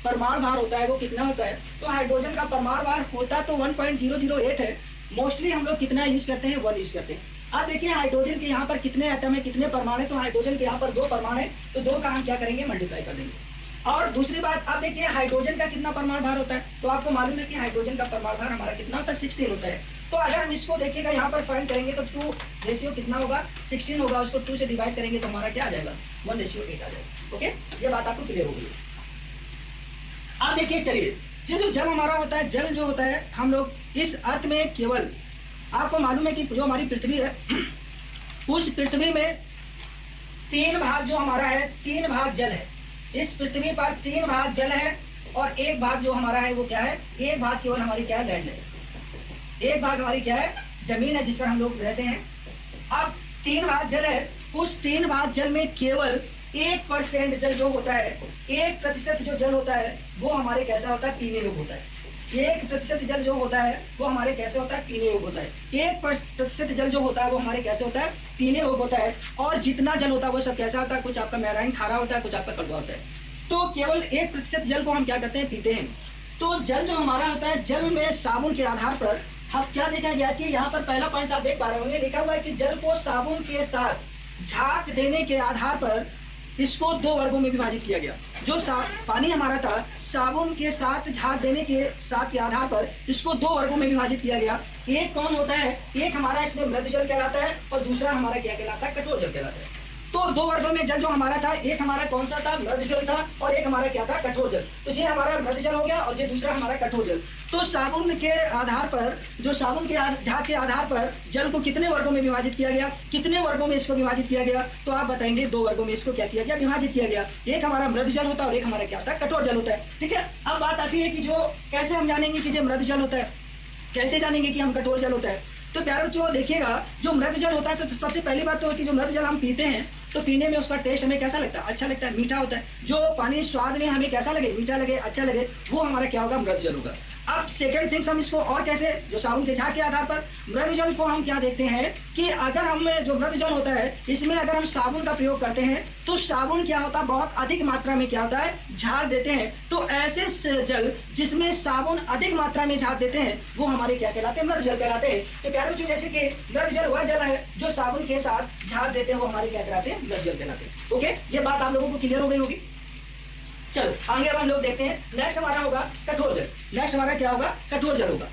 परमाणु भार होता है वो कितना होता है, तो हाइड्रोजन का परमाणु भार होता तो 1.008 है। मोस्टली हम लोग कितना यूज करते हैं, 1 यूज करते हैं। अब देखिए हाइड्रोजन के यहाँ पर कितने एटम है, कितने परमाणु है, तो हाइड्रोजन के यहाँ पर 2 परमाणु है, तो 2 का हम क्या करेंगे, मल्टीप्लाई कर देंगे। और दूसरी बात, आप देखिए हाइड्रोजन का कितना परमाणु भार होता है, तो आपको मालूम है कि हाइड्रोजन का परमाणु भार हमारा कितना होता है, 16 होता है। तो अगर हम इसको देखिएगा यहाँ पर फाइंड करेंगे तो 2 रेशियो कितना होगा, 16 होगा, उसको 2 से डिवाइड करेंगे तो हमारा क्या आ जाएगा, 1:8 आ जाएगा। ओके, ये बात आपको क्लियर हो गई। अब देखिए चलिए, ये जो जल हमारा होता है, जल जो होता है, हम लोग इस अर्थ में केवल, आपको मालूम है कि जो हमारी पृथ्वी है उस पृथ्वी में 3 भाग जो हमारा है, 3 भाग जल है। इस पृथ्वी पर 3 भाग जल है और 1 भाग जो हमारा है वो क्या है, 1 भाग केवल हमारी क्या है, लैंड है। 1 भाग हमारी क्या है, जमीन है जिस पर हम लोग रहते हैं। अब 3 भाग जल है, उस 3 भाग जल में केवल 1% जल जो होता है, 1% जो जल होता है वो हमारे कैसा होता है, पीने योग्य होता है। 1% जल जो होता है वो हमारे कैसे होता है, पीने योग्य होता है। 1% जल जो होता है वो हमारे कैसे होता है, पीने योग्य होता है। और जितना जल होता है वो सब कैसा होता है, कुछ आपका मैराइन खारा होता है, कुछ आपका कड़वा होता है। तो केवल 1% जल को हम क्या करते हैं, पीते हैं। तो जल जो हमारा होता है, जल में साबुन के आधार पर हम क्या देखा गया कि यहाँ पर पहला पॉइंट आप देख पा रहे होंगे, लिखा हुआ है कि जल को साबुन के साथ झाग देने के आधार पर इसको 2 वर्गों में विभाजित किया गया। जो पानी हमारा था, साबुन के साथ झाग देने के साथ के आधार पर इसको 2 वर्गों में विभाजित किया गया। एक कौन होता है, एक हमारा इसमें मृदु जल कहलाता है और दूसरा हमारा क्या कहलाता है, कठोर जल कहलाता है। तो 2 वर्गों में जल जो हमारा था, एक हमारा कौन सा था, मृदु जल था, और एक हमारा क्या था, कठोर जल। तो ये हमारा मृदु जल हो गया और ये दूसरा हमारा कठोर जल। तो साबुन के आधार पर, जो साबुन के झाग के आधार पर जल को कितने वर्गों में विभाजित किया गया, कितने वर्गों में इसको विभाजित किया गया, तो आप बताएंगे 2 वर्गों में इसको क्या किया गया, विभाजित किया गया। एक हमारा मृदु जल होता है और एक हमारा क्या होता है, कठोर जल होता है। ठीक है, अब बात आती है कि जो कैसे हम जानेंगे कि जो मृदु जल होता है, कैसे जानेंगे कि हम कठोर जल होता है। तो प्यारे बच्चों देखिएगा, जो मृदु जल होता है तो सबसे पहली बात तो है कि जो मृदु जल हम पीते हैं तो पीने में उसका टेस्ट हमें कैसा लगता है, अच्छा लगता है, मीठा होता है। जो पानी स्वाद में हमें कैसा लगे, मीठा लगे, अच्छा लगे, वो हमारा क्या होगा, मृदु जल होगा। अब सेकंड थिंग्स हम इसको और कैसे, जो साबुन के झाग के आधार पर मृदु जल को हम क्या देखते हैं कि अगर हम जो मृदु जल होता है इसमें अगर हम साबुन का प्रयोग करते हैं तो साबुन क्या होता है, बहुत अधिक मात्रा में क्या होता है, झाग देते हैं। तो ऐसे जल जिसमें साबुन अधिक मात्रा में झाग देते हैं वो हमारे क्या कहलाते हैं, मृदु जल कहलाते हैं। तो प्यारे बच्चों जैसे कि मृदु जल वह जल है जो साबुन के साथ झाग देते हैं, वो हमारे क्या कहलाते हैं, मृदु जल कहलाते हैं। ओके, ये बात आप लोगों को क्लियर हो गई होगी। चलो आगे अब हम लोग देखते हैं, नेक्स्ट हमारा होगा कठोर जल। नेक्स्ट हमारा क्या होगा, कठोर जल होगा।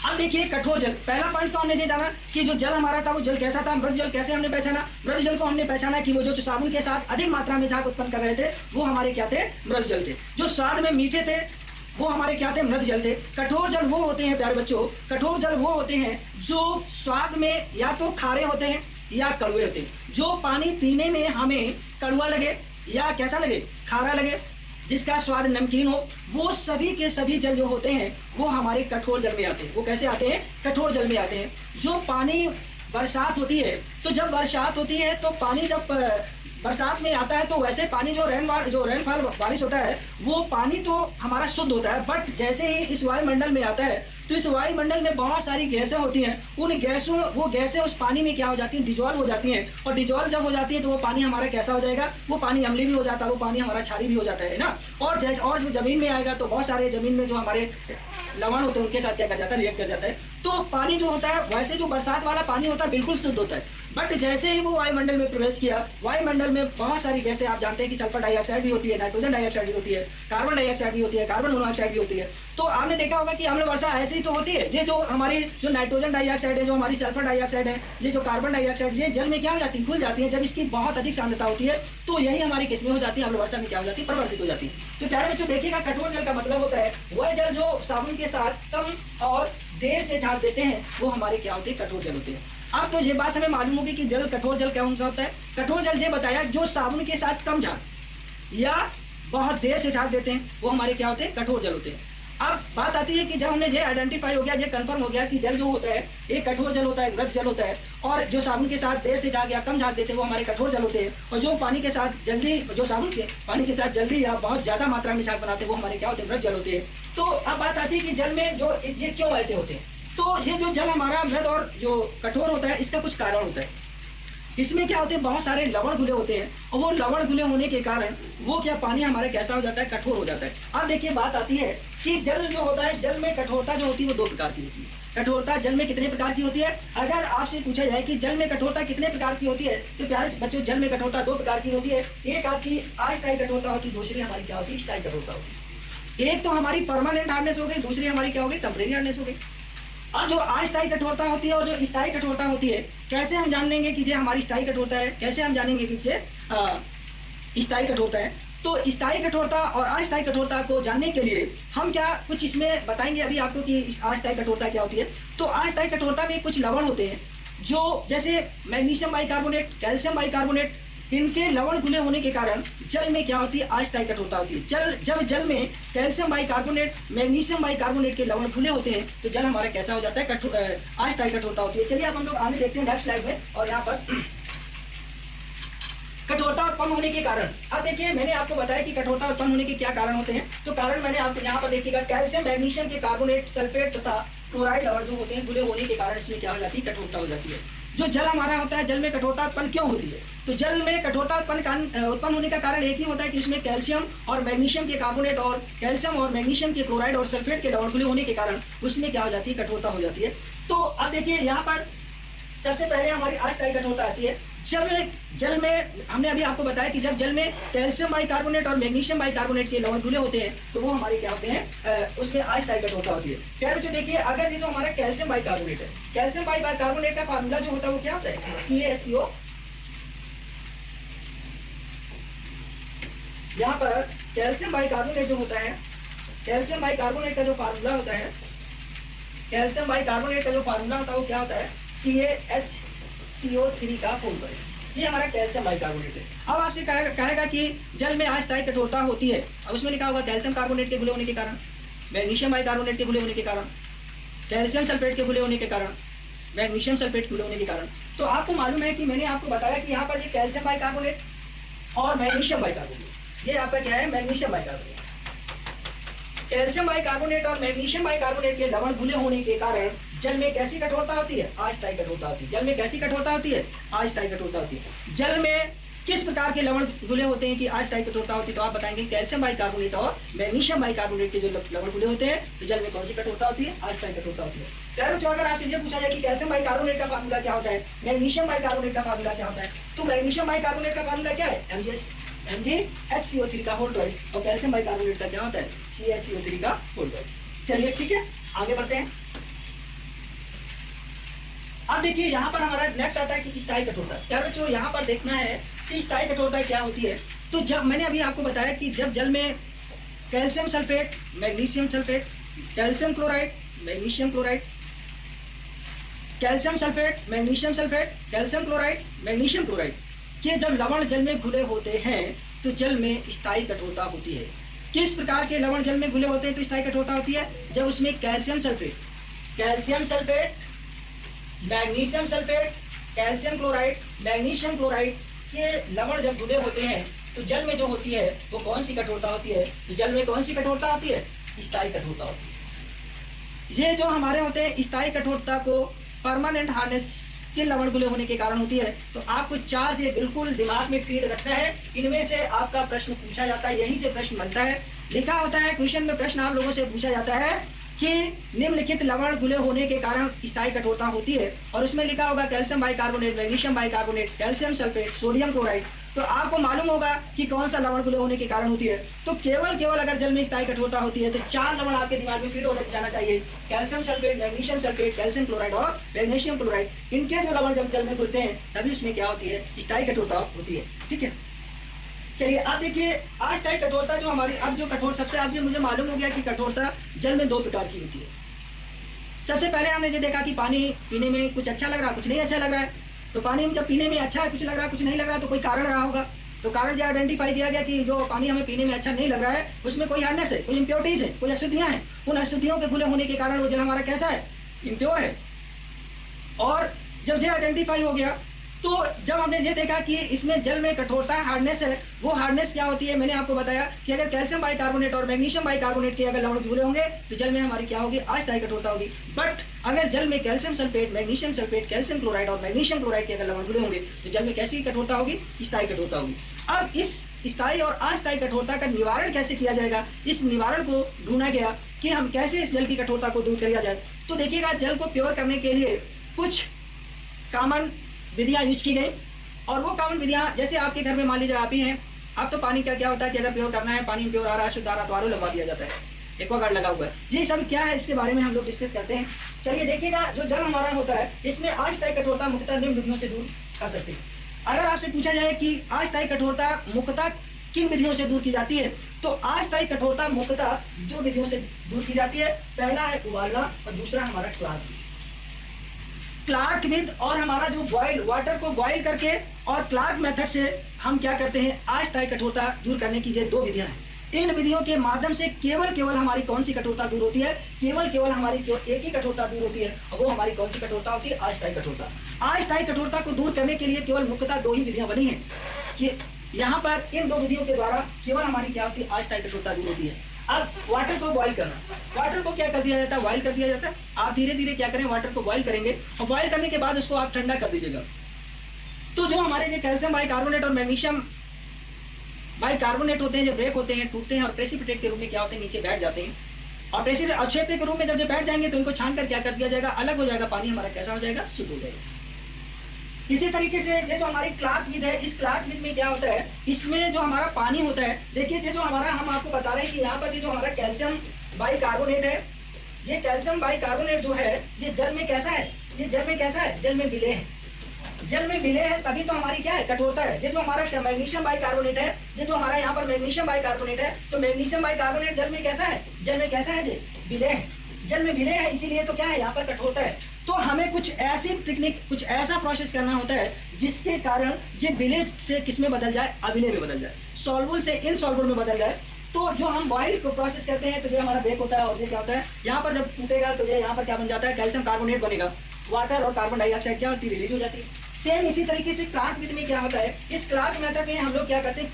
अब देखिए कठोर जल, पहला पॉइंट तो हमने ये जाना कि जो जल हमारा था वो जल कैसा था, मृदु जल कैसे हमने पहचाना, मृदु जल को हमने पहचाना कि वो जो साबुन के साथ अधिक मात्रा में झाग उत्पन्न कर रहे थे वो हमारे क्या थे, मृदु जल थे। जो स्वाद में मीठे थे वो हमारे क्या थे, मृदु जल थे। कठोर जल वो होते हैं प्यारे बच्चों, कठोर जल वो होते हैं जो स्वाद में या तो खारे होते हैं या कड़वे होते हैं। जो पानी पीने में हमें कड़वा लगे या कैसा लगे, खारा लगे, जिसका स्वाद नमकीन हो, वो सभी के सभी जल जो होते हैं वो हमारे कठोर जल में आते हैं। वो कैसे आते हैं, कठोर जल में आते हैं। जो पानी बरसात होती है, तो जब बरसात होती है तो पानी जब बरसात में आता है तो वैसे पानी जो रेनफॉल बारिश होता है वो पानी तो हमारा शुद्ध होता है, बट जैसे ही इस वायुमंडल में आता है तो इस वायुमंडल में बहुत सारी गैसें होती हैं। उन गैसों, वो गैसें उस पानी में क्या हो जाती हैं, डिजॉल्व हो जाती हैं। और डिजॉल्व जब हो जाती है तो वो पानी हमारा कैसा हो जाएगा, वो पानी अम्लीय भी हो जाता है, वो पानी हमारा क्षारीय भी हो जाता है ना। और जैसे और जो जमीन में आएगा तो बहुत सारे जमीन में जो हमारे लवण होते हैं उनके साथ क्या कर जाता है, रिएक्ट कर जाता है। तो पानी जो होता है वैसे जो बरसात वाला पानी होता है बिल्कुल शुद्ध होता है, बट जैसे ही वो वायुमंडल में प्रवेश किया, वायुमंडल में बहुत सारी गैसें, आप जानते हैं कि सल्फर डाइऑक्साइड भी होती है, नाइट्रोजन डाइऑक्साइड भी होती है, कार्बन डाइऑक्साइड भी होती है, कार्बन मोनोऑक्साइड भी होती है। तो आपने देखा होगा कि अम्ल वर्षा ऐसे ही तो होती है। ये जो हमारी जो नाइट्रोजन डाइऑक्साइड है, जो हमारी सल्फर डाइऑक्साइड है, ये जो कार्बन डाइऑक्साइड, ये जल में क्या हो जाती है, घुल जाती है। जब इसकी बहुत अधिक सांद्रता होती है तो यही हमारी किस्में हो जाती है, अम्ल वर्षा में क्या हो जाती है, परिवर्तित हो जाती है। तो प्यारे बच्चों देखिएगा, कठोर जल का मतलब होता है वह जल जो साबुन के साथ कम और देर से झाग देते हैं वो हमारे क्या होते हैं, कठोर जल होते हैं। अब तो ये बात हमें मालूम होगी कि जल, कठोर जल कौन सा होता है। कठोर जल ये बताया जो साबुन के साथ कम झाग या बहुत देर से झाग देते हैं वो हमारे क्या होते हैं, कठोर जल होते हैं। अब बात आती है कि जब हमने ये आइडेंटिफाई हो गया, ये कंफर्म हो गया कि जल जो होता है एक कठोर जल होता है, मृदु जल होता है, और जो साबुन के साथ देर से झाग या कम झाग देते हैं वो हमारे कठोर जल होते हैं, और जो पानी के साथ जल्दी, जो साबुन के पानी के साथ जल्दी या बहुत ज्यादा मात्रा में झाग बनाते हैं वो हमारे क्या होते हैं, मृदु जल होते हैं। तो अब बात आती है कि जल में जो ये क्यों ऐसे होते हैं। तो ये जो जल हमारा मृदु और जो कठोर होता है इसका कुछ कारण होता है। इसमें क्या होते हैं, बहुत सारे लवण घुले होते हैं, और वो लवण घुले होने के कारण वो क्या पानी हमारे कैसा हो जाता है, कठोर हो जाता है। अब देखिए बात आती है कि जल जो होता है, जल में कठोरता जो होती है वो दो प्रकार की होती है। कठोरता जल में कितने प्रकार की होती है? अगर आपसे पूछा जाए कि जल में कठोरता कितने प्रकार की होती है, तो प्यारे बच्चों जल में कठोरता दो प्रकार की होती है। एक आपकी अस्थायी कठोरता होती है, दूसरी हमारी क्या होती है, स्थायी कठोरता होती है। एक तो हमारी परमानेंट हार्डनेस हो गई, दूसरी हमारी क्या होगी, टेम्परेरी हार्डनेस हो गई। अब जो अस्थायी कठोरता होती है और जो स्थायी कठोरता होती है, कैसे हम जान लेंगे कि ये हमारी स्थायी कठोरता है, कैसे हम जानेंगे कि स्थायी कठोरता है? तो स्थायी कठोरता और अस्थायी कठोरता को जानने के लिए हम क्या कुछ इसमें बताएंगे अभी आपको कि अस्थायी कठोरता क्या होती है। तो अस्थायी कठोरता में कुछ लवण होते हैं जो जैसे मैग्नीशियम बाइकार्बोनेट, कैल्शियम बाइकार्बोनेट, इनके लवण घुले होने के कारण जल में क्या होती है, अस्थायी कठोरता होती है। जब जल में कैल्शियम बाइकार्बोनेट, मैग्नीशियम बाइकार्बोनेट के लवण घुले होते हैं तो जल हमारा कैसा हो जाता है, अस्थायी कठोरता होती है। चलिए अब हम लोग आगे देखते हैं नेक्स्ट स्लाइड में। और यहाँ पर कठोरता उत्पन्न होने के कारण, अब देखिए मैंने आपको बताया कि कठोरता उत्पन्न होने के क्या कारण होते हैं। तो कारण मैंने आपको यहाँ पर देखिएगा, कैल्शियम मैग्नीशियम के कार्बोनेट, सल्फेट तथा क्लोराइड लवण जो होते हैं घुले होने के कारण इसमें क्या हो जाती है, कठोरता हो जाती है। जो जल हमारा होता है, जल में कठोरता उत्पन्न क्यों होती है? तो जल में कठोरता उत्पन्न होने का कारण एक ही होता है कि उसमें कैल्शियम और मैग्नीशियम के कार्बोनेट और कैल्शियम और मैग्नीशियम के क्लोराइड और सल्फेट के लवण घुले होने के कारण उसमें क्या हो जाती है, कठोरता हो जाती है। तो अब देखिए यहाँ पर सबसे पहले हमारी अस्थायी कठोरता आती है। जब जल में, हमने अभी आपको बताया कि जब जल में कैल्शियम बाइकार्बोनेट और मैग्नीशियम बाइकार्बोनेट के लवण घुले होते हैं तो वो हमारे क्या होते हैं, उसमें अस्थायी कठोरता होती है। फिर बच्चों देखिए, अगर ये जो हमारा कैल्शियम बाइकार्बोनेट है, कैल्शियम बाइकार्बोनेट का फार्मूला जो होता है वो क्या होता है, CaSO। यहाँ पर कैल्शियम बाइकार्बोनेट जो होता है, कैल्शियम बाइकार्बोनेट का जो फार्मूला होता है, कैल्शियम बाइकार्बोनेट का जो फार्मूला होता है वो क्या होता है, CaHCO3 का होल वर्ग। ये हमारा कैल्शियम बाइकार्बोनेट है। अब आपसे कहेगा कि जल में अस्थायी कठोरता होती है, अब उसमें लिखा होगा कैल्शियम कार्बोनेट के घुले होने के कारण, मैग्नीशियम बाइकार्बोनेट के घुले होने के कारण, कैल्शियम सल्फेट के घुले होने के कारण, मैग्नीशियम सल्फेट घुले होने के कारण। तो आपको मालूम है कि मैंने आपको बताया कि यहाँ पर ये कैल्शियम बाइकार्बोनेट और मैग्नीशियम बाइकार्बोनेट, ये आपका क्या है, मैग्नीशियम बाइकार्बोनेट। कैल्शियम बाइकार्बोनेट और मैग्नीशियम बाइकार्बोनेट के लवण घुले होने के कारण जल में कैसी कठोरता होती है, अस्थायी कठोरता होती है। जल में कैसी कठोरता होती है, अस्थायी कठोरता होती है। जल में किस प्रकार के लवण घुले होते हैं कि अस्थायी कठोरता होती है? तो आप बताएंगे कैल्शियम बाइकार्बोनेट और मैग्नीशियम बाइकार्बोनेट के जो लवण घुले होते हैं तो जल में कौन सी कठोरता होती है, अस्थायी कठोरता होती है। प्यारे बच्चों, अगर आपसे ये पूछा जाए कि कैल्शियम बाइकार्बोनेट का फार्मूला क्या होता है, मैग्नीशियम बाइकार्बोनेट का फार्मूला क्या होता है, तो मैग्नीशियम बाइकार्बोनेट का फार्मूला क्या है, MgHCO3 का होल ट्वाइस, और कैल्शियम बाइकार्बोनेट का क्या होता है, CaSO3 का होल ट्वाइस। चलिए ठीक है, आगे बढ़ते हैं। अब देखिए यहाँ पर हमारा नेक्स्ट आता है कि स्थायी कठोरता। यार बच्चों यहाँ पर देखना है कि स्थायी कठोरता क्या होती है। तो जब मैंने अभी आपको बताया कि जब जल में calcium sulphate, magnesium sulphate, calcium chloride, magnesium chloride, calcium sulphate, magnesium sulphate, calcium chloride, magnesium chloride के जब लवण जल में घुले होते हैं तो जल में स्थायी कठोरता होती है। किस प्रकार के लवण जल में घुले होते हैं तो स्थायी कठोरता होती है? जब उसमें calcium sulphate, magnesium sulphate, calcium chloride, magnesium chloride के लवण जब घुले होते हैं तो जल में जो होती है वो कौन सी कठोरता होती है? तो जल में कौन सी कठोरता होती है? स्थायी कठोरता होती है। ये जो हमारे होते हैं स्थायी कठोरता को परमानेंट हार्डनेस के लवण घुले होने के कारण होती है। तो आपको चार ये बिल्कुल दिमाग में फीड रखना है, इनमें से आपका प्रश्न पूछा जाता है, यहीं से प्रश्न बनता है। लिखा होता है क्वेश्चन में, प्रश्न आप लोगों से पूछा जाता है कि निम्नलिखित लवण घुले होने के कारण स्थायी कठोरता होती है, और उसमें लिखा होगा calcium bicarbonate, magnesium bicarbonate, calcium sulphate, sodium chloride. तो आपको मालूम होगा कि कौन सा लवण घुले होने के कारण होती है। तो केवल अगर जल में स्थायी कठोरता होती है तो चार लवण आपके दिमाग में फीड हो जाना चाहिए, calcium sulphate, magnesium sulphate, calcium chloride और मैग्नीशियम क्लोराइड। इनके जो लवण जब जल में घुलते हैं तभी उसमें क्या होती है? स्थायी कठोरता होती है। ठीक है, चलिए अब देखिए अस्थायी कठोरता जो हमारी, अब जो कठोर सबसे, अब ये मुझे मालूम हो गया कि कठोरता जल में दो प्रकार की होती है। सबसे पहले हमने ये देखा कि पानी पीने में कुछ अच्छा लग रहा है, कुछ नहीं अच्छा लग रहा है। तो पानी में जब पीने में अच्छा है, कुछ लग रहा है, कुछ नहीं लग रहा है, तो कोई कारण रहा होगा। तो कारण जो आइडेंटिफाई किया गया कि जो पानी हमें पीने में अच्छा नहीं लग रहा है उसमें कोई हार्डनेस है, कोई इम्प्योरिटीज है, कोई अशुद्धियां हैं। उन अशुद्धियों के घुले होने के कारण वो जल हमारा कैसा है? इम्प्योर है। और जब ये आइडेंटिफाई हो गया तो जब हमने ये देखा कि इसमें जल में कठोरता हार्डनेस है, वो हार्डनेस क्या होती है? मैंने आपको बताया कि अगर कैल्शियम बाइकार्बोनेट और मैग्नीशियम बाइकार्बोनेट के अगर लवण घुले होंगे तो जल में हमारी क्या होगी? अस्थायी कठोरता होगी। बट अगर जल में calcium sulphate, magnesium sulphate, calcium chloride और मैग्नीशियम क्लोराइड के अगर लवण होंगे तो जल में कैसी कठोरता होगी? स्थायी कठोरता होगी। अब इस स्थायी और अस्थायी कठोरता का निवारण कैसे किया जाएगा? इस निवारण को ढूंढा गया कि हम कैसे इस जल की कठोरता को दूर किया जाए। तो देखिएगा, जल को प्योर करने के लिए कुछ कॉमन विधियां यूज की गई, और वो कॉमन विधियां जैसे आपके घर में मान लीजिए आप ही हैं, आप तो पानी का क्या होता है कि अगर प्योर करना है, पानी प्योर आ रहा है, शुद्ध आ रहा, तो आरओ लगवा दिया जाता है, एक्वागार्ड लगा हुआ है। ये सब क्या है, इसके बारे में हम लोग डिस्कस करते हैं। चलिए देखिएगा, जो जल हमारा होता है इसमें अस्थायी कठोरता मुख्यतः निम्न विधियों से दूर कर सकते हैं। अगर आपसे पूछा जाए कि अस्थायी कठोरता मुख्यतः किन विधियों से दूर की जाती है, तो अस्थायी कठोरता मुख्यतः 2 विधियों से दूर की जाती है। पहला है उबालना और दूसरा हमारा क्लार्क विधि। और हमारा जो बॉयल, वाटर को बॉयल करके और क्लार्क मेथड से हम क्या करते हैं, अस्थायी कठोरता दूर करने की ये 2 विधियां हैं। इन विधियों के माध्यम से केवल हमारी कौन सी कठोरता दूर होती है? केवल हमारी एक ही कठोरता दूर होती है, और वो हमारी कौन सी कठोरता होती है? अस्थायी कठोरता। अस्थायी कठोरता को दूर करने के लिए केवल मुख्यतः 2 ही विधियां बनी हैं कि यहाँ पर इन 2 विधियों के द्वारा केवल हमारी क्या होती है? अस्थायी कठोरता दूर होती है। अब वाटर को बॉईल करना, वाटर को क्या कर दिया जाता है? बॉईल कर दिया जाता है। आप धीरे धीरे क्या करें, वाटर को बॉईल करेंगे, और बॉईल करने के बाद उसको आप ठंडा कर दीजिएगा। तो जो हमारे जो कैल्शियम बाइकार्बोनेट और मैग्नीशियम बाइकार्बोनेट होते हैं, जो ब्रेक होते हैं, टूटते हैं और प्रेसिपिटेट के रूप में क्या होते हैं? नीचे बैठ जाते हैं। और प्रेसिपिटेट अवक्षेप के रूप में जब बैठ जाएंगे तो इनको छान कर क्या कर दिया जाएगा? अलग हो जाएगा, पानी हमारा कैसा हो जाएगा? शुद्ध हो जाएगा। इसी तरीके से ये जो हमारी क्लार्क विधि है, इस क्लार्क विधि में क्या होता है, इसमें जो हमारा पानी होता है, देखिए ये जो हमारा, हम आपको बता रहे हैं कि यहाँ पर ये जो हमारा कैल्शियम बाइकार्बोनेट है, ये कैल्शियम बाइकार्बोनेट जो है ये जल में कैसा है? ये जल में कैसा है? जल में विलेय है। जल में विलेय है, तभी तो हमारी क्या है? कठोरता है। ये जो हमारा मैग्नीशियम बाइकार्बोनेट है, ये जो हमारा यहाँ पर मैग्नीशियम बाइकार्बोनेट है, तो मैग्नीशियम बाइकार्बोनेट जल में कैसा है? जल में कैसा है? ये विलेय है। जल में विलेय है, इसीलिए तो क्या है, यहाँ पर कठोरता है। तो हमें कुछ ऐसी टेक्निक, कुछ ऐसा प्रोसेस करना होता है जिसके कारण ये विलेय से किस में बदल जाए? अविलेय में बदल जाए, सॉल्युबल से इनसॉल्युबल में बदल जाए। तो जो हम बॉयल को प्रोसेस करते हैं तो ये हमारा ब्रेक होता है, और ये क्या होता है, यहाँ पर जब टूटेगा तो ये यहाँ पर क्या बन जाता है? कैल्शियम कार्बोनेट बनेगा, वाटर और कार्बन डाइऑक्साइड क्या होती है? रिलीज हो जाती है। सेम इसी तरीके से क्लार्क विधि में क्या होता है, इस क्लार्क मेथड में हम लोग क्या करते हैं?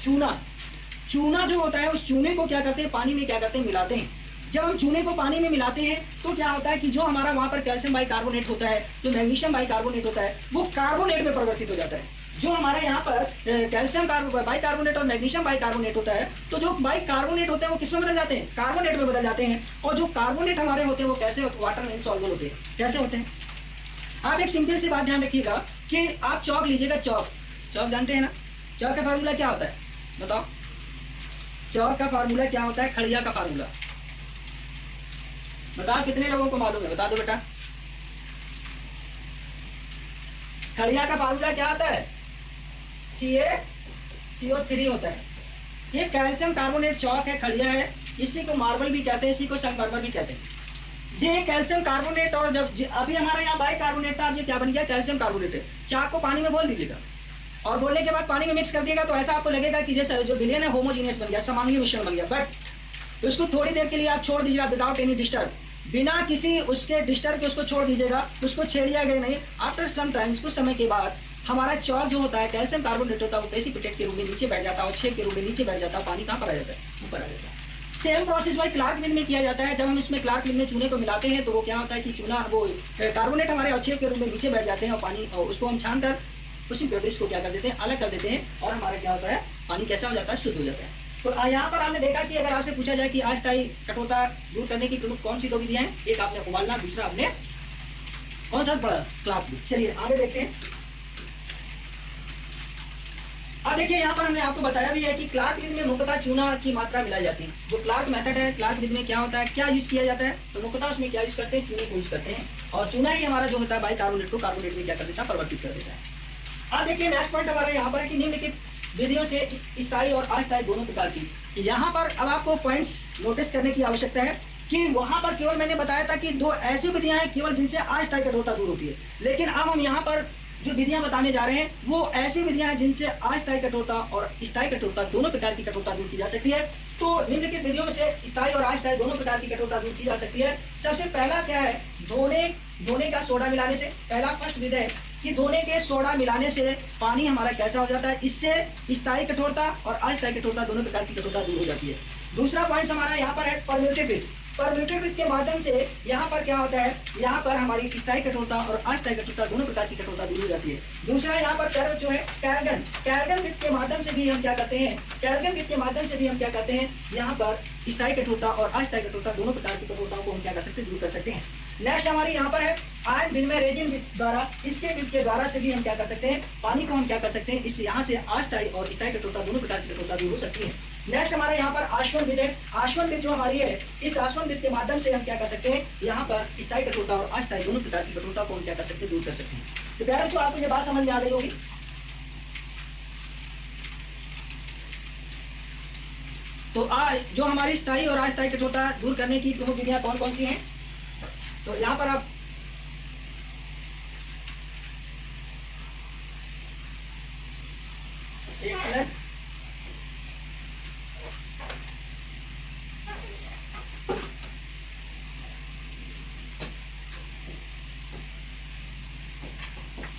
चूना जो होता है, उस चूने को क्या करते हैं? पानी में क्या करते हैं? मिलाते हैं। जब हम चूने को पानी में मिलाते हैं तो क्या होता है कि जो हमारा वहां पर कैल्शियम बाइकार्बोनेट होता है, जो मैग्नीशियम बाइकार्बोनेट होता है, वो कार्बोनेट में परिवर्तित हो जाता है। जो हमारा यहाँ पर कैल्शियम बाइकार्बोनेट और मैग्नीशियम बाइकार्बोनेट होता है, तो जो बाइकार्बोनेट होते हैं वो किस में बदल जाते हैं? कार्बोनेट में बदल जाते हैं। और जो कार्बोनेट हमारे होते हैं वो कैसे होते हैं? वाटर में इनसॉल्युबल होते हैं। कैसे होते हैं? आप एक सिंपल सी बात ध्यान रखिएगा कि आप चौक लीजिएगा, चौक जानते हैं ना? चौक का फार्मूला क्या होता है? बताओ, चौक का फार्मूला क्या होता है? खड़िया का फार्मूला बताओ, कितने लोगों को मालूम है? बता दो बेटा। खड़िया का फार्मूला क्या होता है? CaCO3 होता है। ये कैल्शियम कार्बोनेट चौक है, खड़िया है। इसी को मार्बल भी कहते हैं, इसी को संगमरमर भी कहते हैं। ये कैल्शियम कार्बोनेट, और जब अभी हमारा यहाँ बाइकार्बोनेट था, अब ये क्या बन गया? कैल्शियम कार्बोनेट है। चाक को पानी में घोल दीजिएगा, और घोलने के बाद पानी में मिक्स कर दिएगा तो ऐसा आपको लगेगा कि जैसे जो विलयन है होमोजीनियस बन गया, समांगी मिश्रण बन गया। बट उसको थोड़ी देर के लिए आप छोड़ दीजिएगा, विदाउट एनी डिस्टर्ब, बिना किसी उसके डिस्टर्ब के उसको छोड़ दीजिएगा, उसको छेड़िया गया नहीं। आफ्टर सम टाइम्स, कुछ समय के बाद हमारा चौक जो होता है, कैल्शियम कार्बोनेट होता है, वो प्रेसिपिटेट के रूप में नीचे बैठ जाता है, और छेद के रूप में नीचे बैठ जाता है। पानी कहाँ पर आ जाता है? ऊपर आ जाता है। सेम प्रोसेस भाई क्लार्क विधि में किया जाता है। जब हम इसमें क्लार्क विधि में चूने को मिलाते हैं तो वो क्या होता है कि चूना, वो कार्बोनेट हमारे अवक्षेप के रूप में नीचे बैठ जाते हैं, और पानी, और उसको हम छान कर उसी प्रोडक्ट्स को क्या कर देते हैं? अलग कर देते हैं, और हमारा क्या होता है? पानी कैसा हो जाता है? शुद्ध हो जाता है। तो यहाँ पर आपने देखा कि अगर आपसे पूछा जाए कि अस्थायी कठोरता दूर करने की प्रमुख कौन सी 2 विधियां हैं, एक आपने उबालना, दूसरा आपने कौन सा पढ़ा? क्लार्क विधि। चलिए आगे देखते हैं। अब देखिए, यहाँ पर हमने आपको बताया भी है कि क्लार्क विधि में मुख्यतः चूना की मात्रा मिलाई जाती है। जो क्लार्क मेथड है, क्लार्क विधि में क्या होता है, क्या यूज किया जाता है? तो मुख्यतः उसमें क्या यूज करते हैं? चूने को यूज करते हैं, और चूना ही हमारा जो होता है बाइकार्बोनेट को कार्बोनेट में क्या कर देता है? परिवर्तित कर देता है। अब देखिए, नेक्स्ट पॉइंट हमारा यहाँ पर है कि निम्नलिखित विधियों से स्थायी और अस्थायी दोनों प्रकार की। यहाँ पर अब आपको पॉइंट्स नोटिस करने की आवश्यकता है कि वहां पर केवल मैंने बताया था कि 2 ऐसी विधियां हैं केवल जिनसे अस्थायी कठोरता दूर होती है, लेकिन अब हम यहाँ पर जो विधियां बताने जा रहे हैं वो ऐसी विधियां हैं जिनसे अस्थायी कठोरता और स्थायी कठोरता दोनों प्रकार की कठोरता दूर की जा सकती है। तो निम्नलिखित विधियों में से स्थायी और अस्थायी दोनों प्रकार की कठोरता दूर की जा सकती है। सबसे पहला क्या है? धोने का सोडा मिलाने से। पहला फर्स्ट विधि है कि धोने के सोडा मिलाने से पानी हमारा कैसा हो जाता है? इससे स्थायी कठोरता और अस्थायी कठोरता दोनों प्रकार की कठोरता दूर हो जाती है। दूसरा पॉइंट हमारा यहाँ पर है परम्यूटेटिव विधि। परम्यूटेड विथ के माध्यम से यहाँ पर क्या होता है, यहाँ पर हमारी स्थायी कठोरता और अस्थायी कठोरता दोनों प्रकार की कठोरता दूर हो जाती है। दूसरा यहाँ पर कर्व जो है कैल्गन, कैल्गन विथ के माध्यम से भी हम क्या करते हैं, कैल्गन विथ के माध्यम से भी हम क्या करते हैं, यहाँ पर स्थायी कठोरता और अस्थायी कठोरता दोनों प्रकार की कठोरताओं को हम क्या कर सकते हैं, दूर कर सकते हैं। नेक्स्ट हमारी यहाँ पर है आयन विनिमय रेजिन विथ द्वारा, इसके विथ के द्वारा से भी हम क्या कर सकते हैं, पानी को हम क्या कर सकते हैं, इस यहाँ से अस्थायी और स्थायी कठोरता दोनों प्रकार की कठोरता दूर हो सकती है। नेक्स्ट हमारे यहाँ पर आश्वन विध है, आश्वन विध जो हमारी है, इस आश्वन विध के माध्यम से हम क्या कर सकते हैं, यहाँ पर स्थायी कठोरता और अस्थायी दोनों प्रकार की कठोरता को हम क्या कर सकते हैं, दूर कर सकते हैं। तो प्यारे बच्चों, आपको ये बात समझ में आ गई होगी। तो जो हमारी स्थायी और अस्थायी कठोरता दूर करने की प्रमुख विधियां कौन कौन सी हैं, तो यहाँ पर आप एक मिनट,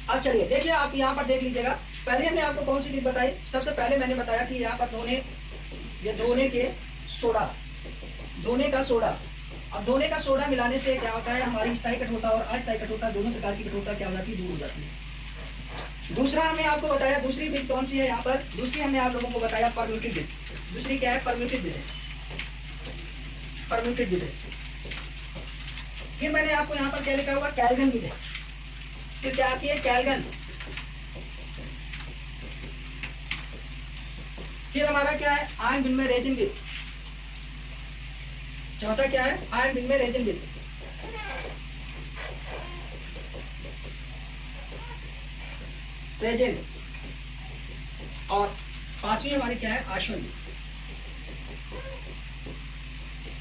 अब चलिए देखिए, आप यहाँ पर देख लीजिएगा। पहले हमने आपको कौन सी चीज बताई, सबसे पहले मैंने बताया कि यहाँ पर धोने के सोडा, धोने का सोडा। अब धोने का सोडा मिलाने से क्या होता है, हमारी स्थायी कठोरता और अस्थायी कठोरता दोनों प्रकार की कठोरता क्या हो जाती है, दूर हो जाती है। दूसरा हमने आपको बताया, दूसरी विधि कौन सी है यहाँ पर, दूसरी हमने आप लोगों को बताया परम्यूटेड विधि। दूसरी क्या है, परम्यूटेड विधि, परम्यूटेड विधि। फिर मैंने आपको यहाँ पर क्या लिखा हुआ, कैल्गन विधि। फिर क्या आती है, कैल्गन। फिर हमारा क्या है, आयन विनिमय रेजिन विधि। चौथा क्या है, आयन विनिमय रेजिन विधि। रेजिन। और पांचवी हमारी क्या है, आश्वन विधि।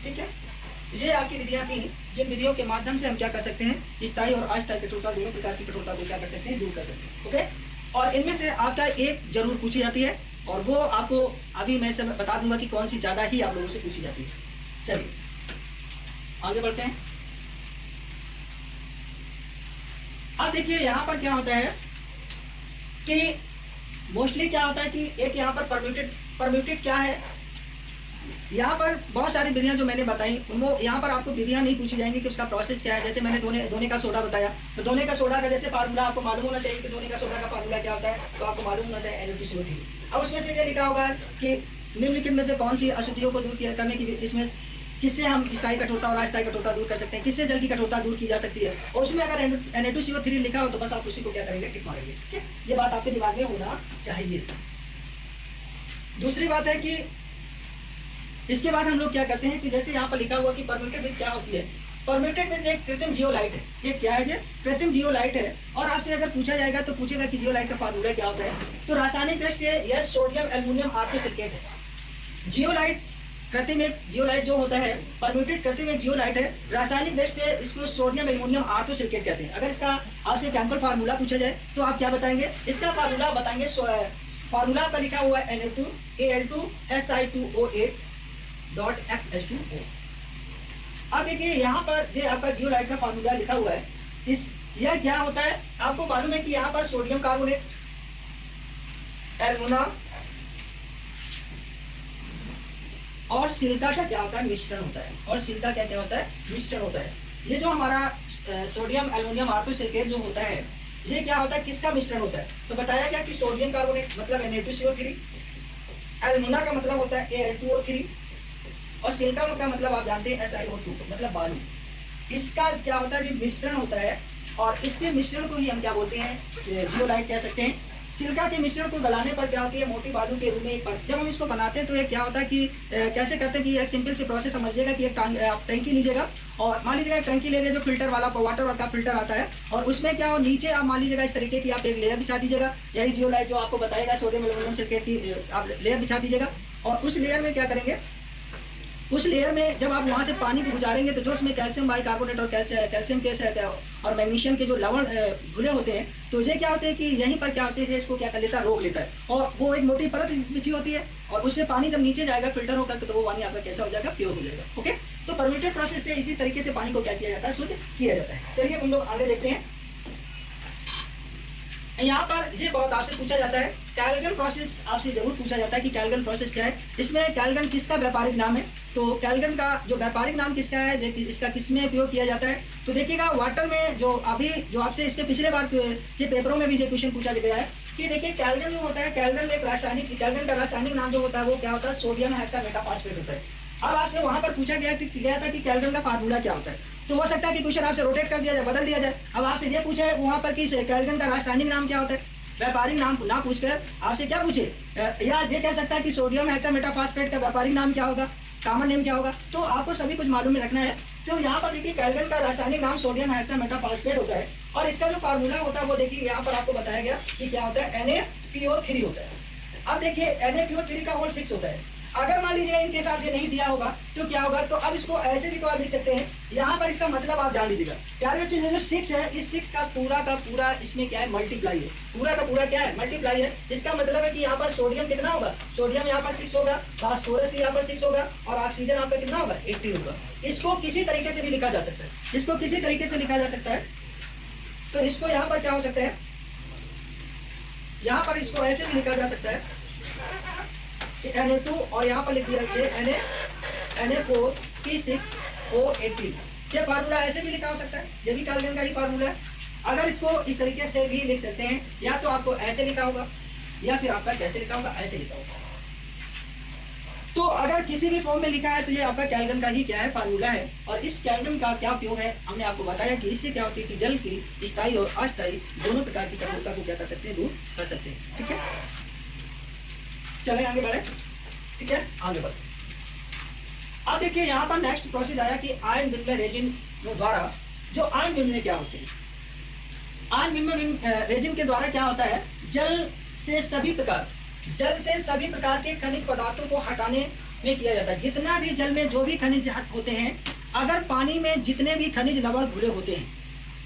ठीक है, ये आपकी विधियां थी, जिन विधियों के माध्यम से हम क्या कर सकते हैं, स्थायी और अस्थायी कठोरता दोनों प्रकार की कठोरता को क्या कर सकते हैं, दूर कर सकते हैं। ओके, और इनमें से आपका एक जरूर पूछी जाती है, और वो आपको अभी मैं सब बता दूंगा कि कौन सी ज्यादा ही आप लोगों से पूछी जाती है। चलिए आगे बढ़ते हैं। अब देखिए यहाँ पर क्या होता है कि मोस्टली क्या होता है कि एक यहाँ पर परम्यूटेड क्या है, यहाँ पर बहुत सारी विधियां जो मैंने बताई, वो यहाँ पर आपको विधियां नहीं पूछी जाएंगी कि उसका प्रोसेस क्या है। जैसे मैंने धोने का सोडा बताया, तो धोने का सोडा का जैसे फार्मूला आपको मालूम होना चाहिए कि धोने का सोडा का फार्मूला क्या होता है, तो आपको मालूम होना चाहिए NaOH। अब उसमें से ये लिखा होगा कि निम्नलिखित में से कौन सी अशुद्धियों को दूर करने की, इसमें किससे हम स्थायी कठोरता और अस्थायी कठोरता दूर कर सकते हैं, किससे जल की कठोरता दूर की जा सकती है। और उसमें अगर Na2CO3 लिखा हो तो बस आप उसी को क्या करेंगे, टिक मारेंगे। ठीक है, ये बात आपके दिमाग में होना चाहिए। दूसरी बात है कि इसके बाद हम लोग क्या करते हैं कि जैसे यहाँ पर लिखा हुआ कि परम्यूटेड विधि क्या होती है, परम्यूटेड विधि एक कृत्रिम जियोलाइट है। ये क्या है, ये कृत्रिम जियोलाइट है। और आपसे अगर पूछा जाएगा तो पूछेगा कि जियोलाइट का फार्मूला क्या होता है, तो रासायनिक दृष्टि से यह सोडियम एल्युमिनियम आर्थोसिलिकेट है। जियोलाइट कृत्रिम एक जियोलाइट जो होता है, परम्यूटेड कृत्रिम एक जियोलाइट है। रासायनिक दृष्टि से इसको सोडियम एल्युमिनियम आर्थोसिलिकेट कहते हैं। अगर इसका आपसे केमिकल फार्मूला पूछा जाए तो आप क्या बताएंगे, इसका फार्मूला बताएंगे, फार्मूला का लिखा हुआ है Na2Al2Si2O8.XH2O। अब देखिए यहाँ पर जो आपका जियोलाइट का फार्मूला लिखा हुआ है, यह क्या होता है, आपको मालूम है कि यहाँ पर सोडियम कार्बोनेट, एल्युमिना और सिलिका का क्या होता है, मिश्रण होता है। और सिलिका क्या क्या होता है, मिश्रण होता है। ये जो हमारा सोडियम एल्युमिनियम आर्थोसिलिकेट जो होता है, ये क्या होता है, किसका मिश्रण होता है, तो बताया गया कि सोडियम कार्बोनेट मतलब Na2CO3, एल्युमिना का मतलब होता है Al2O3, और सिलिका का मतलब आप जानते हैं SiO2 मतलब बालू। इसका क्या होता है, ये मिश्रण होता है, और इसके मिश्रण को ही हम क्या बोलते हैं, जियोलाइट कह सकते हैं। सिलिका के मिश्रण को गलाने पर क्या होती है, मोटी बालू के रूप में एक जब हम इसको बनाते हैं तो ये क्या होता है कि कैसे करते हैं कि एक सिंपल सी प्रोसेस समझिएगा कि एक टंकी लीजिएगा, और मान लीजिएगा टंकी ले लीजिए जो फिल्टर वाला वाटर का फिल्टर आता है, और उसमें क्या हो, नीचे आप मान लीजिएगा इस तरीके की आप एक लेयर बिछा दीजिएगा। यही जियोलाइट जो आपको बताएगा सोडियम एल्युमिनियम सिलिकेट की आप लेयर बिछा दीजिएगा, और उस लेयर में क्या करेंगे, उस लेयर में जब आप वहां से पानी को गुजारेंगे तो जो उसमें कैल्शियम बाइकार्बोनेट और कैल्शियम के और मैग्नीशियम के जो लवण घुले होते हैं, तो ये क्या होते हैं कि यहीं पर क्या होते हैं, इसको क्या कर लेता है, रोक लेता है, और वो एक मोटी परत बिछी होती है, और उससे पानी जब नीचे जाएगा फिल्टर होकर तो वो पानी आपका कैसा हो जाएगा, प्योर हो जाएगा। ओके, तो परम्यूटेड प्रोसेस से इसी तरीके से पानी को क्या किया जाता है, शुद्ध किया जाता है। चलिए हम लोग आगे देखते हैं। यहाँ पर ये बहुत आपसे पूछा जाता है, कैल्गन प्रोसेस आपसे जरूर पूछा जाता है कि कैल्गन प्रोसेस क्या है। इसमें कैल्गन किसका व्यापारिक नाम है, तो कैल्गन का जो व्यापारिक नाम किसका है, इसका किसमें उपयोग किया जाता है। तो देखिएगा वाटर में जो अभी जो आपसे इसके पिछले बार के पेपरों में भी ये क्वेश्चन पूछा गया है कि देखिए कैल्गन जो होता है, कैल्गन एक रासायनिक, कैल्गन का रासायनिक नाम जो होता है वो क्या होता है, सोडियम हेक्सामेटाफॉस्फेट होता है। अब आपसे वहां पर पूछा गया था कि कैल्गन का फार्मूला क्या होता है, तो हो सकता है कि क्वेश्चन आपसे रोटेट कर दिया जाए, बदल दिया जाए। अब आपसे ये पूछे वहां पर कि कैल्गन का रासायनिक नाम क्या होता है, व्यापारिक नाम ना पूछकर आपसे क्या पूछे, या ये कह सकता है कि सोडियम हेक्सामेटाफॉस्फेट का व्यापारिक नाम क्या होगा, कॉमन नेम क्या होगा, तो आपको सभी कुछ मालूम में रखना है। तो यहाँ पर देखिए कैल्गन का रासायनिक नाम सोडियम हेक्सामेटाफॉस्फेट होता है, और इसका जो फार्मूला होता है वो देखिए यहाँ पर आपको बताया गया कि क्या होता है, NaPO3 होता है। अब देखिए NaPO3 का होल 6 होता है। अगर मान लीजिए इनके साथ ये नहीं दिया होगा तो क्या होगा, तो अब इसको ऐसे भी तो आप लिख सकते हैं, यहाँ पर इसका मतलब आप जान लीजिएगा प्यारे बच्चों, जो 6 है, इस 6 का पूरा इसमें क्या है, मल्टीप्लाई है, पूरा का पूरा क्या है, मल्टीप्लाई है। इसका मतलब है कि यहाँ पर सोडियम कितना होगा, सोडियम यहाँ पर 6 होगा, फास्फोरस यहाँ पर 6 होगा, और ऑक्सीजन आपका कितना होगा, 18 होगा। इसको किसी तरीके से भी लिखा जा सकता है, इसको किसी तरीके से लिखा जा सकता है। तो इसको यहाँ पर क्या हो सकता है, यहाँ पर इसको ऐसे भी लिखा जा सकता है Na2, और यहाँ पर लिख दिया Na4P6O18। ये फार्मूला ऐसे भी लिखा हो सकता है, ये भी कैल्गन का ही फार्मूला है। अगर इसको इस तरीके से भी लिख सकते हैं, या तो आपको ऐसे लिखा होगा, या फिर आपका कैसे लिखा होगा, ऐसे लिखा होगा। तो अगर किसी भी फॉर्म में लिखा है तो ये आपका कैल्गन का ही क्या है, फार्मूला है। और इस कैल्गन का क्या उपयोग है, हमने आपको बताया कि इससे क्या होती है कि जल की स्थायी और अस्थायी दोनों प्रकार की कठोरता को क्या कर सकते हैं, दूर कर सकते हैं। ठीक है, चले आगे बढ़े। ठीक है, आगे बढ़े। अब देखिए यहाँ पर नेक्स्ट प्रोसेस आया कि आयन विनिमय रेजिन द्वारा, जो आयन विनिमय क्या होते हैं, आयन विनिमय रेजिन के द्वारा क्या होता है, जल से सभी प्रकार के खनिज पदार्थों को हटाने में किया जाता है। जितना भी जल में जो भी खनिज होते हैं, अगर पानी में जितने भी खनिज लवण घुले होते हैं,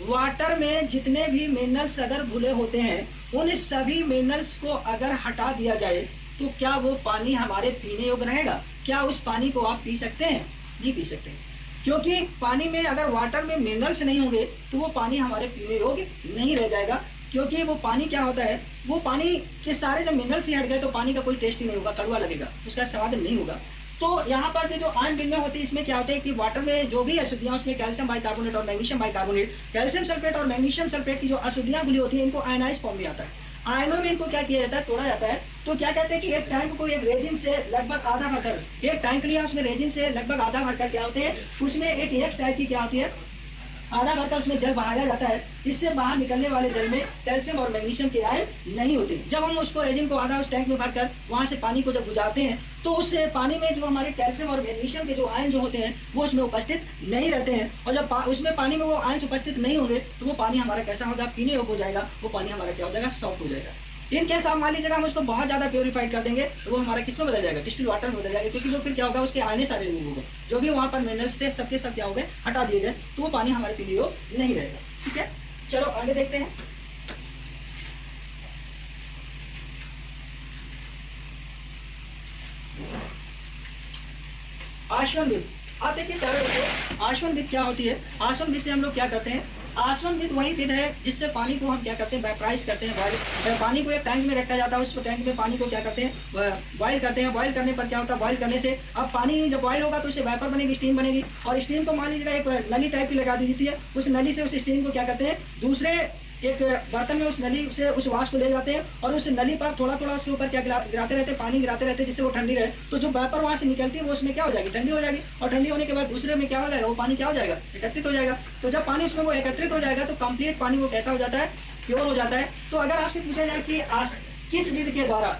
वाटर में जितने भी मिनरल्स अगर घुले होते हैं, उन सभी मिनरल्स को अगर हटा दिया जाए तो क्या वो पानी हमारे पीने योग्य रहेगा? क्या उस पानी को आप पी सकते हैं? नहीं पी सकते, क्योंकि पानी में अगर वाटर में मिनरल्स नहीं होंगे तो वो पानी हमारे पीने योग्य नहीं रह जाएगा। क्योंकि वो पानी क्या होता है, वो पानी के सारे जब मिनरल्स ही हट गए तो पानी का कोई टेस्ट ही नहीं होगा, कड़वा लगेगा, उसका स्वाद नहीं होगा। तो यहाँ पर जो आयन विनिमय होती है, इसमें क्या होता है कि वाटर में जो भी अशुद्धियां, उसमें कैल्शियम बाइकार्बोनेट और मैग्नीशियम बाइकार्बोनेट, कैल्शियम सल्फेट और मैग्नीशियम सल्फेट की जो अशुद्धियां घुली होती है, इनको आयनाइज फॉर्म में आता है। आयनों में इनको क्या किया जाता है, तोड़ा जाता है। तो क्या कहते हैं कि एक टैंक को एक रेजिन से लगभग आधा भरकर, एक टैंक लिया, उसमें रेजिन से लगभग आधा भरकर क्या होते हैं, उसमें एक एक्स टाइप की क्या होती है, आधा भरकर उसमें जल बहाया जाता है। इससे बाहर निकलने वाले जल में कैल्शियम और मैग्नीशियम के आयन नहीं होते। जब हम उसको रेजिन को आधा उस टैंक में भरकर वहां से पानी को जब गुजारते हैं, तो उस पानी में जो हमारे कैल्शियम और मैग्नीशियम के जो आयन जो होते हैं वो उसमें उपस्थित नहीं रहते हैं। और जब उसमें पानी में वो आयन उपस्थित नहीं होंगे तो वो पानी हमारा कैसा होगा, पीने योग्य हो जाएगा। वो पानी हमारा क्या हो जाएगा, सॉफ्ट हो जाएगा। इनके साथ मान लीजिएगा हम उसको बहुत ज्यादा प्योरीफाइड कर देंगे तो वो हमारा किस में बदल जाएगा, डिस्टिल वाटर में बदल जाएगा। क्योंकि वो फिर क्या होगा, उसके आने सारे रिमूव होंगे, जो भी वहां पर मिनरल्स थे सबके सब क्या हो गए, हटा दिए गए, तो वो पानी हमारे पीने योग्य नहीं रहेगा। ठीक है, चलो आगे देखते हैं। आश्वन विद। आप देखिए प्यारे बच्चों, आश्वन विद क्या होती है, आश्वन विद से हम लोग क्या करते हैं, आश्वन विद वही विद है जिससे पानी को हम क्या करते हैं, वेपराइज करते हैं, बॉइल। पानी को एक टैंक में रखा जाता है, उस टैंक में पानी को क्या करते हैं, बॉइल करते हैं। बॉइल करने पर क्या होता है, बॉइल करने से अब पानी जब बॉइल होगा तो उससे वेपर बनेगी, स्टीम बनेगी। और स्टीम को मान लीजिएगा एक नली टाइप की लगा दी जाती है, उस नली से उस स्टीम को क्या करते हैं, दूसरे एक बर्तन में उस नली से उस वाष्प को ले जाते हैं और उस नली पर थोड़ा थोड़ा उसके ऊपर क्या गिराते रहते हैं, पानी गिराते रहते हैं, जिससे वो ठंडी रहे। तो जो वेपर वहां से निकलती है वो उसमें क्या हो जाएगी, ठंडी हो जाएगी। और ठंडी होने के बाद दूसरे में क्या हो जाएगा, वो पानी क्या हो जाएगा, एकत्रित हो जाएगा। तो जब पानी उसमें वो एकत्रित हो जाएगा तो कंप्लीट पानी वो कैसा हो जाता है, प्योर हो जाता है। तो अगर आपसे पूछा जाए कि किस विधि के द्वारा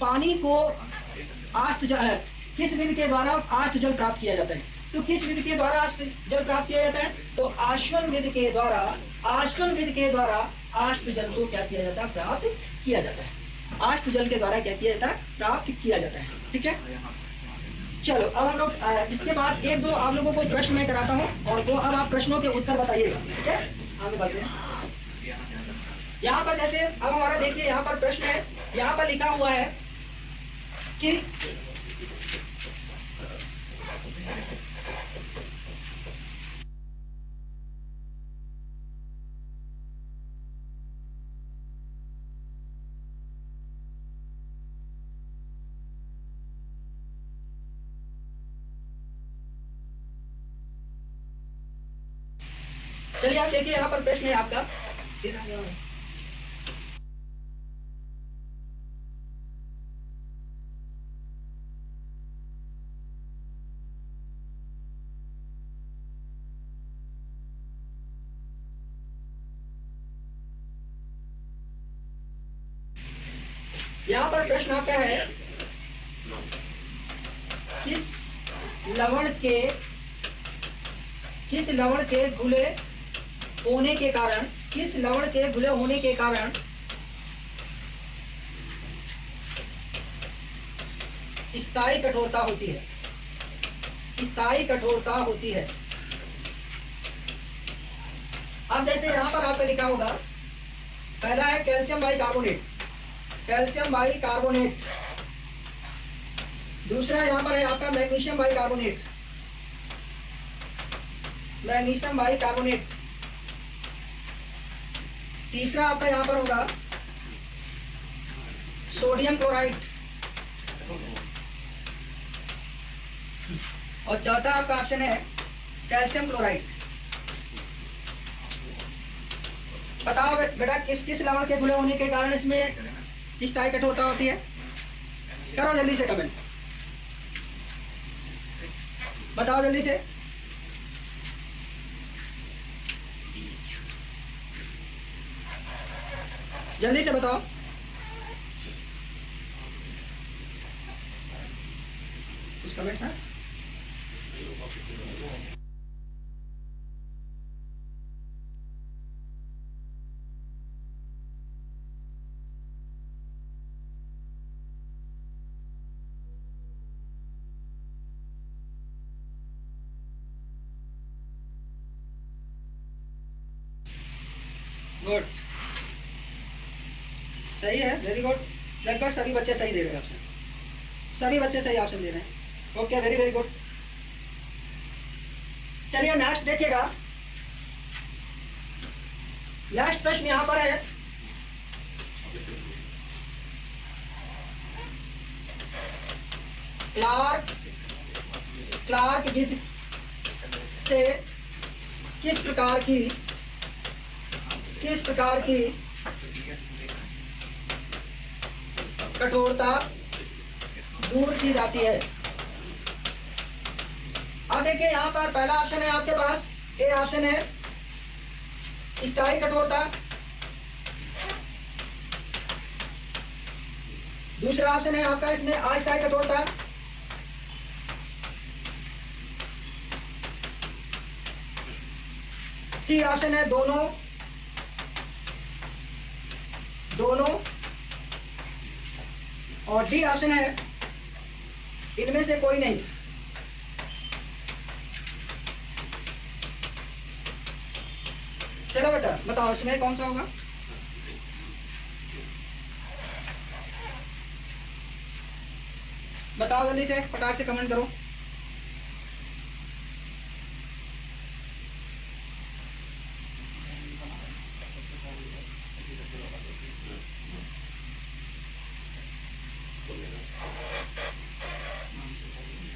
पानी को किस विधि के द्वारा आष्ट जल प्राप्त किया जाता है, तो किस विधि के द्वारा आष्ट जल प्राप्त किया जाता है, तो आश्वन विधि के द्वारा आष्ट जल को क्या किया जाता है, प्राप्त किया जाता है। आष्ट जल के द्वारा क्या किया जाता है, प्राप्त किया जाता है। ठीक है, चलो अब हम लोग इसके बाद एक दो आप लोगों को प्रश्न मैं कराता हूँ और वो अब आप प्रश्नों के उत्तर बताइएगा। ठीक है, आगे बढ़ते हैं। यहाँ पर जैसे अब हमारा देखिए यहाँ पर प्रश्न है, यहाँ पर लिखा हुआ है कि चलिए आप देखिए यहाँ पर प्रश्न है आपका, यहाँ पर प्रश्न आपका है किस लवण के घुले होने के कारण, किस लवण के घुले होने के कारण स्थायी कठोरता होती है, स्थायी कठोरता होती है। अब जैसे यहां पर आपका लिखा होगा, पहला है कैल्शियम बाइकार्बोनेट, कैल्शियम बाइकार्बोनेट। दूसरा यहां पर है आपका मैग्नीशियम बाइकार्बोनेट, मैग्नीशियम बाइकार्बोनेट। तीसरा आपका यहां पर होगा सोडियम क्लोराइड, और चौथा आपका ऑप्शन है कैल्शियम क्लोराइड। बताओ बेटा किस किस लवण के घुले होने के कारण इसमें स्थायी कठोरता होती है? करो जल्दी से कमेंट्स, बताओ जल्दी से। जल्दी से बताओ। कुछ कमेंट्स हैं? गुड, सही है, वेरी गुड। लगभग सभी बच्चे सही दे रहे हैं ऑप्शन, सभी बच्चे सही ऑप्शन दे रहे हैं। Okay, very very good. चलिए नेक्स्ट देखिएगा, नेक्स्ट प्रश्न यहां पर है क्लार्क विधि से किस प्रकार की कठोरता दूर की जाती है? अब देखिए यहाँ पर पहला ऑप्शन है आपके पास, ए ऑप्शन है स्थायी कठोरता। दूसरा ऑप्शन है आपका इसमें अस्थायी कठोरता। सी ऑप्शन है दोनों, और डी ऑप्शन है इनमें से कोई नहीं। चलो बेटा बताओ इसमें कौन सा होगा? बताओ जल्दी से, फटाक से कमेंट करो।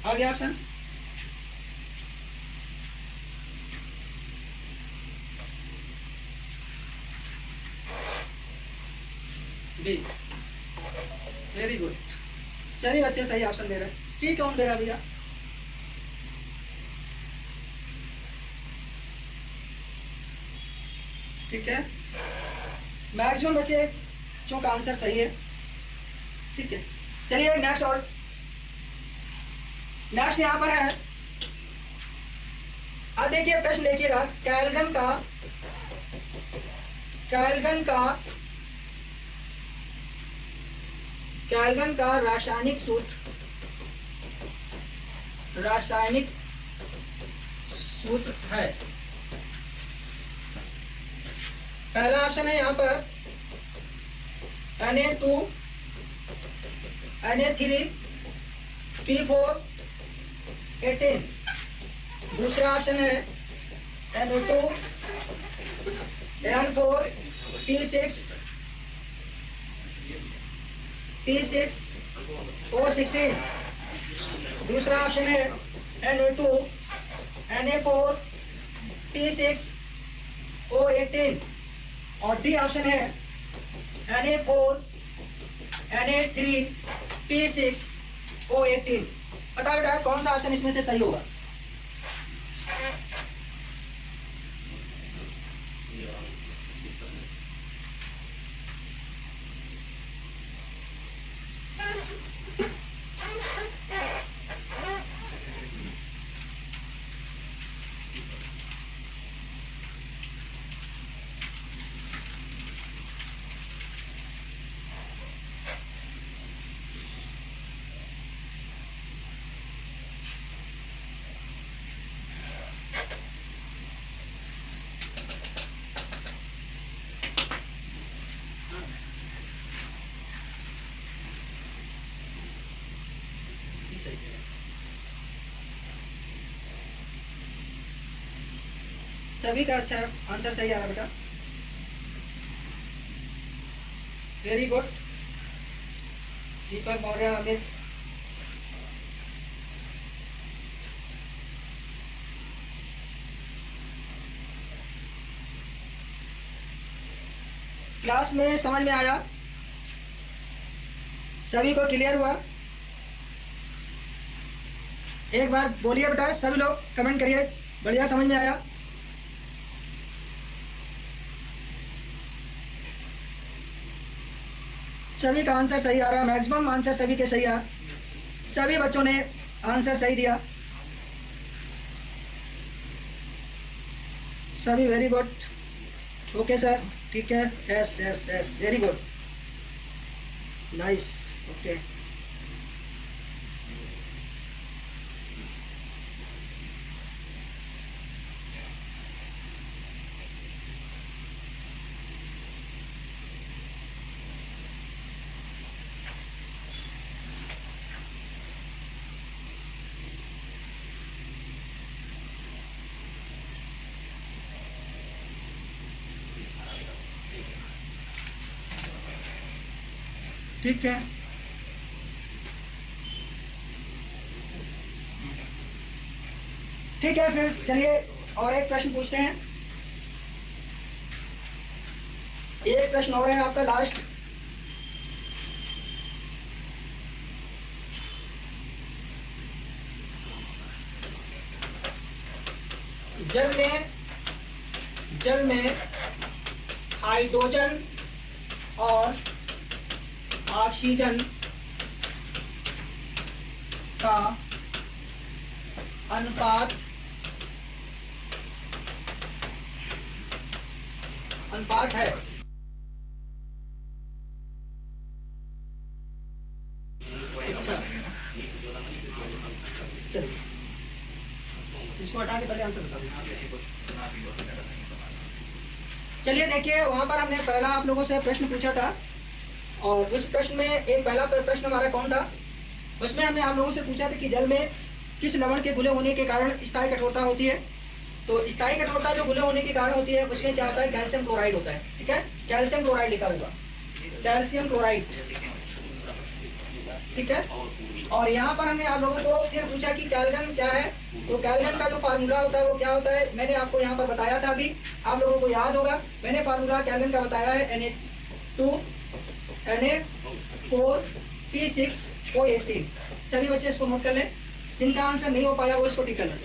आ गया ऑप्शन? बी, वेरी गुड, सभी बच्चे सही ऑप्शन दे रहे हैं। सी कौन दे रहा भैया? ठीक है, मैक्सिमम बच्चे चूंकि आंसर सही है। ठीक है, चलिए नेक्स्ट, और नेक्स्ट यहां पर है, अब देखिए प्रश्न देखिएगा, कैल्गन का रासायनिक सूत्र है। पहला ऑप्शन है यहाँ पर Na2 Na3 P4 18। दूसरा ऑप्शन है Na2 N4 T6 O16। दूसरा ऑप्शन है Na2 Na4 T6 O18 और डी ऑप्शन है Na4 Na3 T6 O18। बताओ बेटा कौन सा ऑप्शन इसमें से सही होगा। सभी का अच्छा आंसर सही आ रहा बेटा, वेरी गुड। दीपक मौर्य, अमित, क्लास में समझ में आया, सभी को क्लियर हुआ। एक बार बोलिए बेटा, सभी लोग कमेंट करिए, बढ़िया समझ में आया। सभी का आंसर सही आ रहा है, मैक्सिमम आंसर सभी के सही आ, सभी बच्चों ने आंसर सही दिया, सभी वेरी गुड। ओके सर, ठीक है, yes yes yes, very good, nice, okay. ठीक है, ठीक है, फिर चलिए और एक प्रश्न पूछते हैं। एक प्रश्न और है आपका लास्ट। जल में हाइड्रोजन और ऑक्सीजन का अनुपात है। अच्छा, चलिए इसको हटा के पहले आंसर बता दीजिए। चलिए देखिए, वहां पर हमने पहला आप लोगों से प्रश्न पूछा था, और उस प्रश्न में एक पहला प्रश्न हमारा कौन था, उसमें हमने आप लोगों से पूछा था कि जल में किस लवण के घुले होने के कारण स्थायी कठोरता होती है। तो स्थायी कठोरता जो घुले होने के कारण होती है, उसमें क्या होता है, कैल्शियम क्लोराइड होता है। ठीक है, कैल्शियम क्लोराइड लिखा होगा, कैल्शियम क्लोराइड। ठीक है, और यहाँ पर हमने आप लोगों को फिर पूछा कि कैल्गन क्या है। तो कैल्गन का जो फार्मूला होता है वो क्या होता है, मैंने आपको यहाँ पर बताया था, अभी आप लोगों को याद होगा, मैंने फार्मूला कैल्गन का बताया है Na2Na4P6O18। सभी बच्चे इसको नोट कर लें, जिनका आंसर नहीं हो पाया वो इसको टिक कर लें।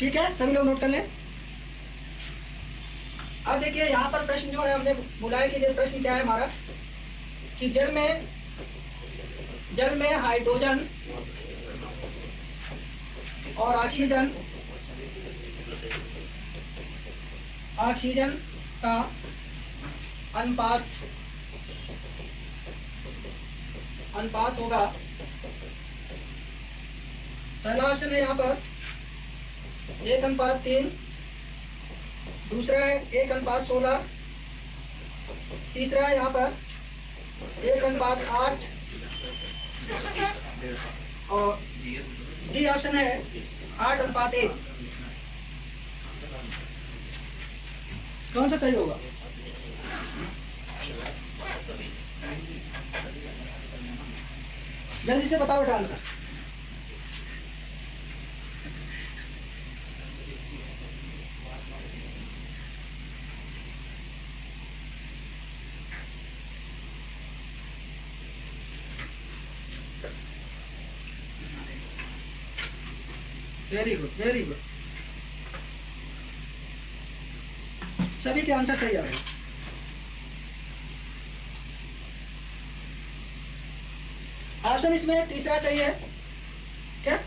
ठीक है, सभी लोग नोट कर लें। अब देखिए यहाँ पर प्रश्न जो है हमने बोला है कि ये प्रश्न क्या है हमारा, कि जल में हाइड्रोजन और ऑक्सीजन का अनुपात होगा। पहला ऑप्शन है यहाँ पर 1:3, दूसरा है 1:16, तीसरा है यहाँ पर 1:8, और डी ऑप्शन है 8:1। कौन सा सही होगा? जल्दी से बताओ बेटा answer. Very good, very good, सभी के आंसर सही आ रहे हैं। ऑप्शन इसमें तीसरा सही है क्या?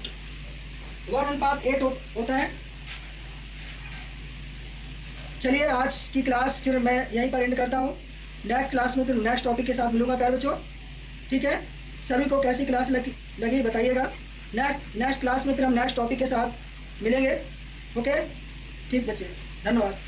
1/8 होता है। चलिए आज की क्लास फिर मैं यहीं पर एंड करता हूँ। नेक्स्ट क्लास में फिर नेक्स्ट टॉपिक के साथ मिलूंगा प्यारे बच्चों, ठीक है? सभी को कैसी क्लास लगी बताइएगा। नेक्स्ट क्लास में फिर हम नेक्स्ट टॉपिक के साथ मिलेंगे। ओके, ठीक बच्चे, धन्यवाद।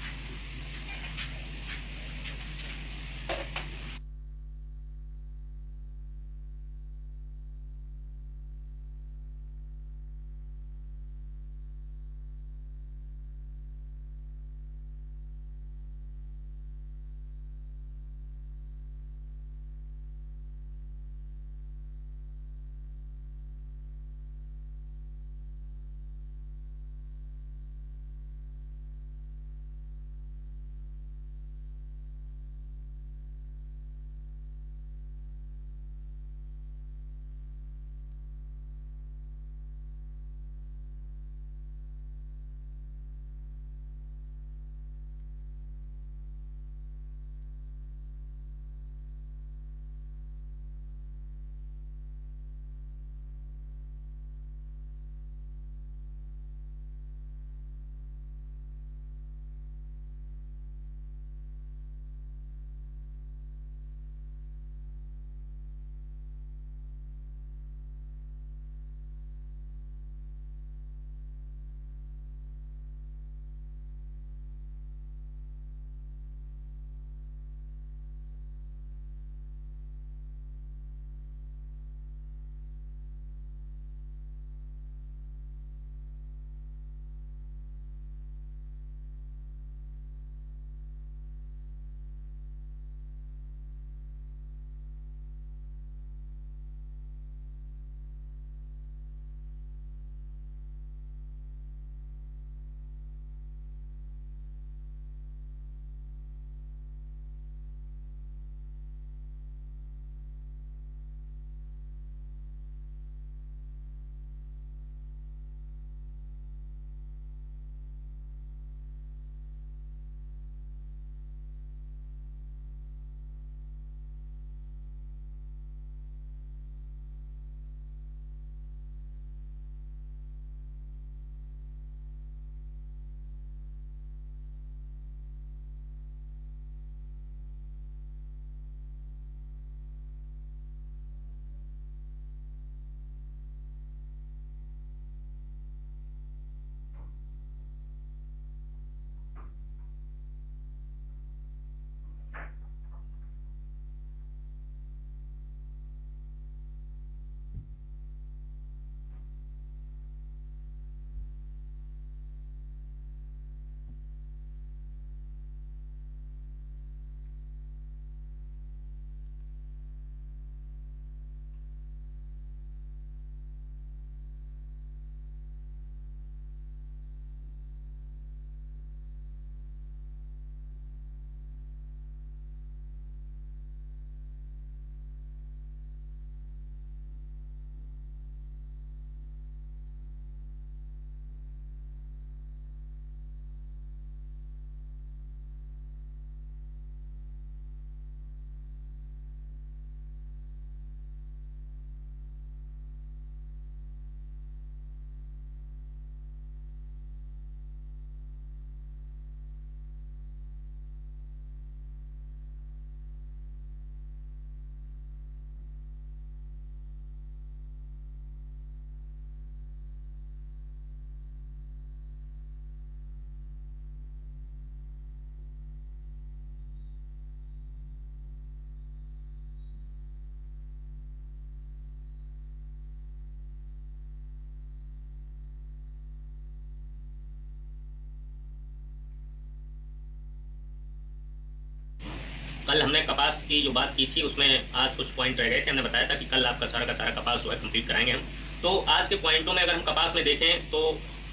कल हमने कपास की जो बात की थी उसमें आज कुछ पॉइंट रह गए थे। हमने बताया था कि कल आपका सारा का सारा कपास जो है कंप्लीट कराएंगे हम। तो आज के पॉइंटों में अगर हम कपास में देखें तो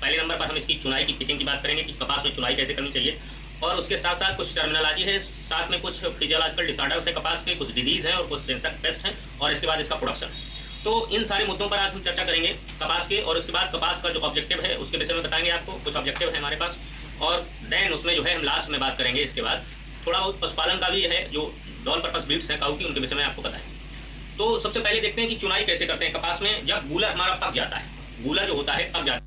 पहले नंबर पर हम इसकी चुनाई की फिटिंग की बात करेंगे कि कपास में चुनाई कैसे करनी चाहिए, और उसके साथ साथ कुछ टर्मिनोलॉजी है, साथ में कुछ फिजियोलॉजिकल डिसऑर्डर्स है कपास के, कुछ डिजीज हैं और कुछ सेंसर पेस्ट हैं, और इसके बाद इसका प्रोडक्शन। तो इन सारे मुद्दों पर आज हम चर्चा करेंगे कपास के, और उसके बाद कपास का जो ऑब्जेक्टिव है उसके विषय में बताएंगे आपको। कुछ ऑब्जेक्टिव है हमारे पास, और देन उसमें जो है हम लास्ट में बात करेंगे इसके बाद थोड़ा बहुत पशुपालन का भी है, जो डॉल पर्पस ब्रीड्स हैं काऊ की, उनके विषय में आपको बताएंगे। तो सबसे पहले देखते हैं कि चुनाई कैसे करते हैं कपास में। जब गूलर हमारा पक जाता है, गूलर जो होता है पक जाता